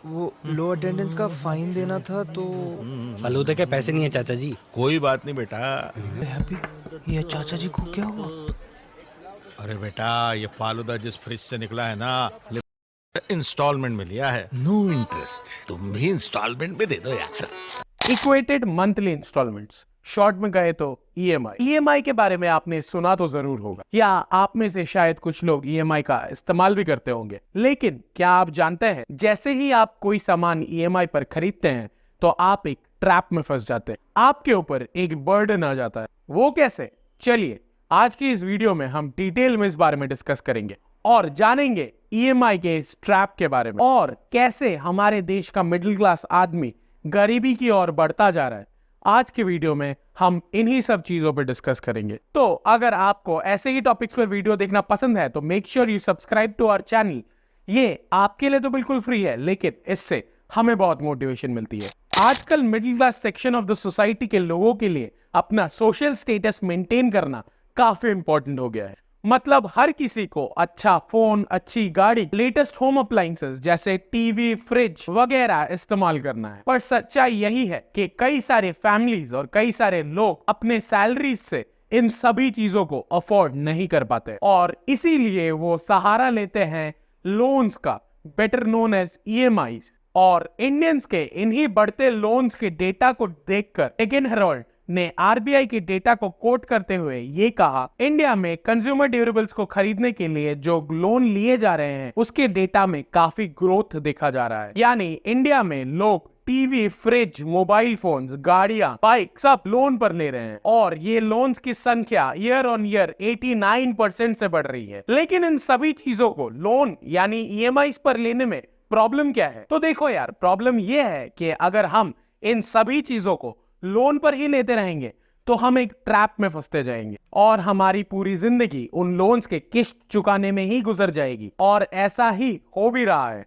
वो लो अटेंडेंस का फाइन देना था तो। फालूदे के पैसे नहीं है चाचा जी। कोई बात नहीं बेटा। हैप्पी, ये चाचा जी को क्या हुआ? अरे बेटा, ये फालूदा जिस फ्रिज से निकला है ना, इंस्टॉलमेंट में लिया है, नो इंटरेस्ट। तुम भी इंस्टॉलमेंट में दे दो यार। इक्वेटेड मंथली इंस्टॉलमेंट्स, शॉर्ट में कहे तो ईएमआई। ईएमआई के बारे में आपने सुना तो जरूर होगा, या आप में से शायद कुछ लोग ईएमआई का इस्तेमाल भी करते होंगे। लेकिन क्या आप जानते हैं, जैसे ही आप कोई सामान ईएमआई पर खरीदते हैं तो आप एक ट्रैप में फंस जाते हैं, आपके ऊपर एक बर्डन आ जाता है। वो कैसे? चलिए आज की इस वीडियो में हम डिटेल में इस बारे में डिस्कस करेंगे और जानेंगे ईएमआई के इस ट्रैप के बारे में और कैसे हमारे देश का मिडिल क्लास आदमी गरीबी की ओर बढ़ता जा रहा है। आज के वीडियो में हम इन्हीं सब चीजों पर डिस्कस करेंगे। तो अगर आपको ऐसे ही टॉपिक्स पर वीडियो देखना पसंद है तो make sure you subscribe to our channel. ये आपके लिए तो बिल्कुल फ्री है, लेकिन इससे हमें बहुत मोटिवेशन मिलती है। आजकल middle class section of the society के लोगों के लिए अपना सोशल स्टेटस मेंटेन करना काफी इंपॉर्टेंट हो गया है। मतलब हर किसी को अच्छा फोन, अच्छी गाड़ी, लेटेस्ट होम अप्लायंसेस जैसे टीवी, फ्रिज वगैरह इस्तेमाल करना है। पर सच्चाई यही है कि कई सारे फैमिलीज और कई सारे लोग अपने सैलरीज से इन सभी चीजों को अफोर्ड नहीं कर पाते और इसीलिए वो सहारा लेते हैं लोन्स का, बेटर नोन एज ईएमआईज। और इंडियंस के इन्हीं बढ़ते लोन्स के डेटा को देखकर सेकेंड हेराल्ड ने आरबीआई के डेटा को कोट करते हुए ये कहा, इंडिया में कंज्यूमर ड्यूरेबल्स को खरीदने के लिए जो लोन लिए जा रहे हैं उसके डेटा में काफी ग्रोथ देखा जा रहा है। यानी इंडिया में लोग टीवी, फ्रिज, मोबाइल फोन्स, गाड़ियां, बाइक सब लोन पर ले रहे हैं और ये लोन्स की संख्या ईयर ऑन ईयर 89% से बढ़ रही है। लेकिन इन सभी चीजों को लोन यानी ईएमआई पर लेने में प्रॉब्लम क्या है? तो देखो यार, प्रॉब्लम यह है कि अगर हम इन सभी चीजों को लोन पर ही लेते रहेंगे तो हम एक ट्रैप में फंसते जाएंगे और हमारी पूरी जिंदगी उन लोन्स के किस्त चुकाने में ही गुजर जाएगी। और ऐसा ही हो भी रहा है।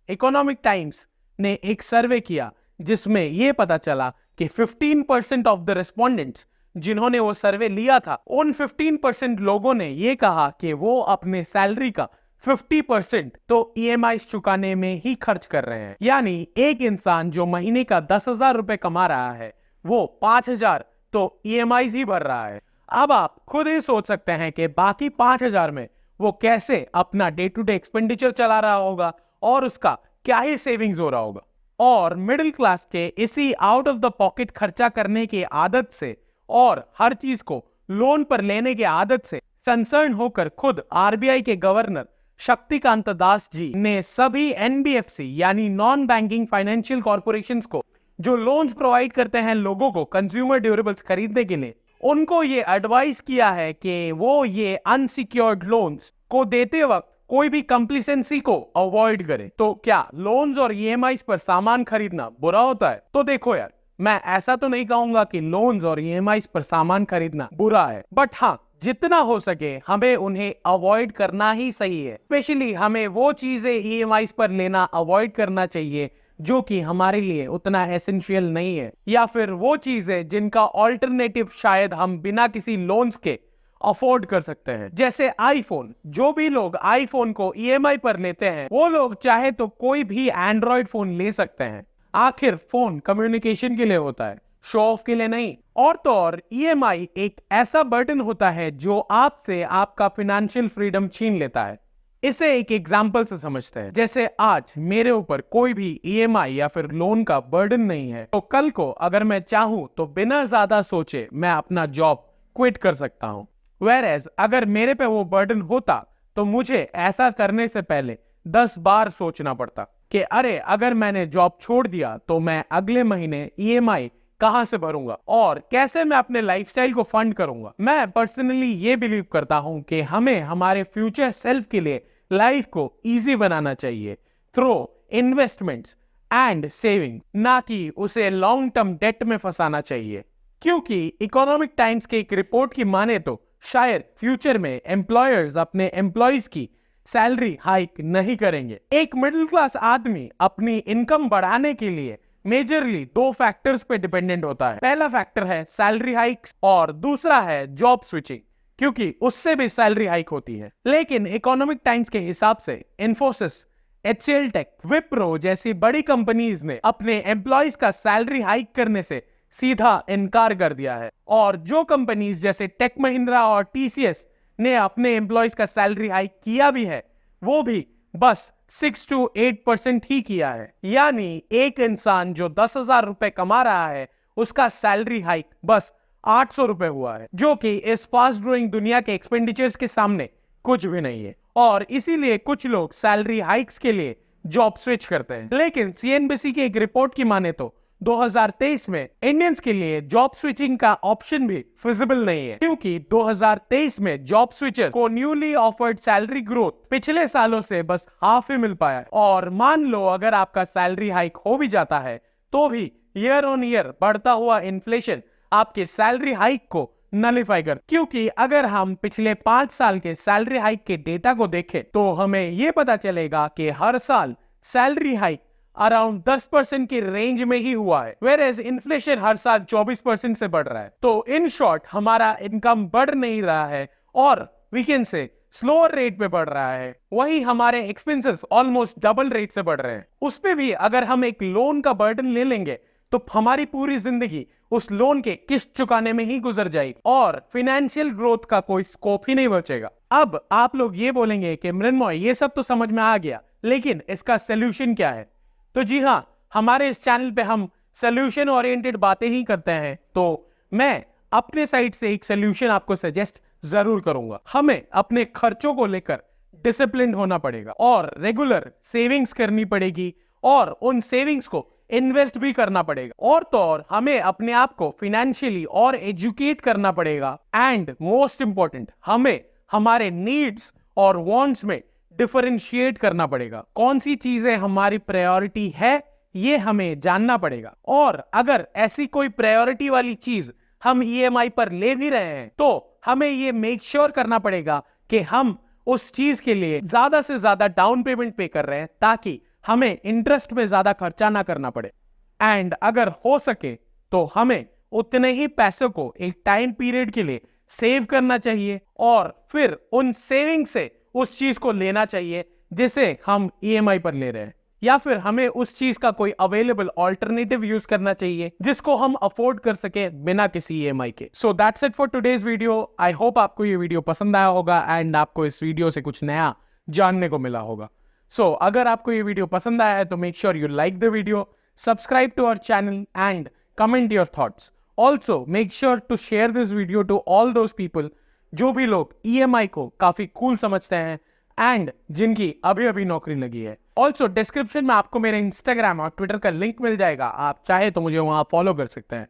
इकोनॉमिक टाइम्स ने एक सर्वे किया जिसमें यह पता चला कि 15% ऑफ द रिस्पोंडेंट्स जिन्होंने वो सर्वे लिया था, उन 15% लोगों ने यह कहा कि वो अपने सैलरी का 50% तो ईएमआई चुकाने में ही खर्च कर रहे हैं। यानी एक इंसान जो महीने का 10,000 रुपए कमा रहा है वो 5,000 तो ईएमआई ही भर रहा है। अब आप खुद ही सोच सकते हैं कि बाकी 5,000 में वो कैसे अपना डे टू डे एक्सपेंडिचर चला रहा होगा और उसका क्या ही सेविंग्स हो रहा होगा। और मिडिल क्लास के इसी आउट ऑफ द पॉकेट खर्चा करने की आदत से और हर चीज को लोन पर लेने की आदत से कंसर्न होकर खुद आरबीआई के गवर्नर शक्तिकांत दास जी ने सभी एनबीएफसी यानी नॉन बैंकिंग फाइनेंशियल कॉर्पोरेशंस को जो लोन्स प्रोवाइड करते हैं लोगों को कंज्यूमर ड्यूरेबल्स खरीदने के लिए, उनको ये एडवाइस किया है कि वो ये अनसिक्योर्ड लोन्स को देते वक्त कोई भी कंप्लीसेंसी को अवॉइड करे। तो क्या लोन्स और ईएमआई पर सामान खरीदना बुरा होता है? तो देखो यार, मैं ऐसा तो नहीं कहूंगा कि लोन्स और ईएमआई पर सामान खरीदना बुरा है, बट हाँ, जितना हो सके हमें उन्हें अवॉइड करना ही सही है। स्पेशली हमें वो चीजें ईएमआई पर लेना अवॉइड करना चाहिए जो कि हमारे लिए उतना एसेंशियल नहीं है, या फिर वो चीजें जिनका ऑल्टरनेटिव शायद हम बिना किसी लोन्स के अफोर्ड कर सकते हैं, जैसे आईफोन। जो भी लोग आईफोन को ईएमआई पर लेते हैं वो लोग चाहे तो कोई भी एंड्रॉयड फोन ले सकते हैं। आखिर फोन कम्युनिकेशन के लिए होता है, शो ऑफ के लिए नहीं। और तो और ईएमआई एक ऐसा बर्डन होता है जो आपसे आपका फाइनेंशियल फ्रीडम छीन लेता है। इसे एक एग्जाम्पल से समझते हैं। जैसे आज मेरे ऊपर कोई भी ईएमआई या फिर लोन का बर्डन नहीं है, तो कल को अगर मैं चाहूं तो बिना ज्यादा सोचे मैं अपना जॉब क्विट कर सकता हूं। Whereas अगर मेरे पे वो बर्डन होता तो मुझे ऐसा करने से पहले 10 बार सोचना पड़ता कि अरे अगर मैंने जॉब छोड़ दिया तो मैं अगले महीने ईएमआई कहां से भरूंगा और कैसे मैं अपने लाइफस्टाइल को फंड करूंगा। मैं पर्सनली ये बिलीव करता हूं कि हमें हमारे फ्यूचर सेल्फ के लिए लाइफ को इजी बनाना चाहिए थ्रू इन्वेस्टमेंट्स एंड सेविंग, ना कि उसे लॉन्ग टर्म डेट में फंसाना चाहिए। क्योंकि इकोनॉमिक टाइम्स के एक रिपोर्ट की माने तो शायद फ्यूचर में एम्प्लॉयर्स अपने एम्प्लॉयज की सैलरी हाइक नहीं करेंगे। एक मिडिल क्लास आदमी अपनी इनकम बढ़ाने के लिए मेजरली 2 फैक्टर्स पे डिपेंडेंट होता है। पहला फैक्टर है सैलरी हाइक्स और दूसरा है जॉब स्विचिंग, क्योंकि उससे भी सैलरी हाइक होती है। लेकिन इकोनॉमिक टाइम्स के हिसाब से इन्फोसिस HCL टेक, विप्रो जैसी बड़ी कंपनीज ने अपने एम्प्लॉयज का सैलरी हाइक करने से सीधा इनकार कर दिया है। और जो कंपनीज जैसे टेक महिंद्रा और TCS ने अपने एम्प्लॉयज का सैलरी हाइक किया भी है, वो भी बस 6 to 8% ही किया है। यानी एक इंसान जो 10,000 रुपए कमा रहा है, उसका सैलरी हाइक बस 800 रुपए हुआ है, जो कि इस फास्ट ग्रोइंग दुनिया के एक्सपेंडिचर्स के सामने कुछ भी नहीं है। और इसीलिए कुछ लोग सैलरी हाइक्स के लिए जॉब स्विच करते हैं। लेकिन CNBC की एक रिपोर्ट की माने तो 2023 में इंडियंस के लिए जॉब स्विचिंग का ऑप्शन भी फिजिबल नहीं है, क्योंकि 2023 में जॉब स्विचर को न्यूली ऑफर्ड सैलरी ग्रोथ पिछले सालों से बस हाफ ही मिल पाया है। और मान लो अगर आपका सैलरी हाइक हो भी जाता है, तो भी ईयर ऑन ईयर बढ़ता हुआ इन्फ्लेशन आपके सैलरी हाइक को नलिफाई कर। क्योंकि अगर हम पिछले 5 साल के सैलरी हाइक के डेटा को देखें, तो हमें यह पता चलेगा कि हर साल सैलरी हाइक अराउंड 10% की रेंज में ही हुआ है, वेयर इन्फ्लेशन हर साल 24% से बढ़ रहा है। तो इन शॉर्ट हमारा इनकम बढ़ नहीं रहा है और we can say slower rate पे बढ़ रहा है। वहीं हमारे एक्सपेंसेस ऑलमोस्ट डबल रेट से बढ़ रहे हैं। उस पे भी अगर हम एक लोन का बर्डन ले लेंगे, तो हमारी पूरी जिंदगी उस लोन के किस्त चुकाने में ही गुजर जाएगी और फाइनेंशियल ग्रोथ का कोई स्कोप ही नहीं बचेगा। अब आप लोग ये बोलेंगे कि मृण्मय, ये सब तो समझ में आ गया, लेकिन इसका सोल्यूशन क्या है? तो जी हाँ, हमारे इस चैनल पे हम सोल्यूशन ओरिएंटेड बातें ही करते हैं। तो मैं अपने साइड से एक सोल्यूशन आपको सजेस्ट जरूर करूंगा। हमें अपने खर्चों को लेकर डिसिप्लिन होना पड़ेगा और रेगुलर सेविंग्स करनी पड़ेगी और उन सेविंग्स को इन्वेस्ट भी करना पड़ेगा। और तो और हमें अपने आप को फाइनेंशियली और एजुकेट करना पड़ेगा। एंड मोस्ट इंपॉर्टेंट, हमें हमारे नीड्स और वांट्स में डिफरेंशिएट करना पड़ेगा। कौन सी चीजें हमारी प्रायोरिटी है, ये हमें जानना पड़ेगा। और अगर ऐसी कोई प्रायोरिटी वाली चीज हम EMI पर ले भी रहे हैं, तो हमें ये मेक श्योर करना पड़ेगा कि हम उस चीज के लिए ज्यादा से ज्यादा डाउन पेमेंट पे कर रहे हैं, ताकि हमें इंटरेस्ट में ज्यादा खर्चा ना करना पड़े। एंड अगर हो सके तो हमें उतने ही पैसों को एक टाइम पीरियड के लिए सेव करना चाहिए और फिर उन सेविंग से उस चीज को लेना चाहिए जिसे हम EMI पर ले रहे हैं, या फिर हमें उस चीज का कोई अवेलेबल ऑल्टरनेटिव यूज करना चाहिए जिसको हम अफोर्ड कर सके बिना किसी EMI के। So that's it for today's video. I hope आपको ये वीडियो पसंद आया होगा एंड आपको इस वीडियो से कुछ नया जानने को मिला होगा। सो अगर आपको ये वीडियो पसंद आया है तो make sure you like the video, subscribe to our channel and comment your thoughts. Also make sure to share this video to all those people जो भी लोग EMI को काफी कूल समझते हैं एंड जिनकी अभी अभी नौकरी लगी है। ऑल्सो डिस्क्रिप्शन में आपको मेरे इंस्टाग्राम और ट्विटर का लिंक मिल जाएगा, आप चाहे तो मुझे वहां फॉलो कर सकते हैं।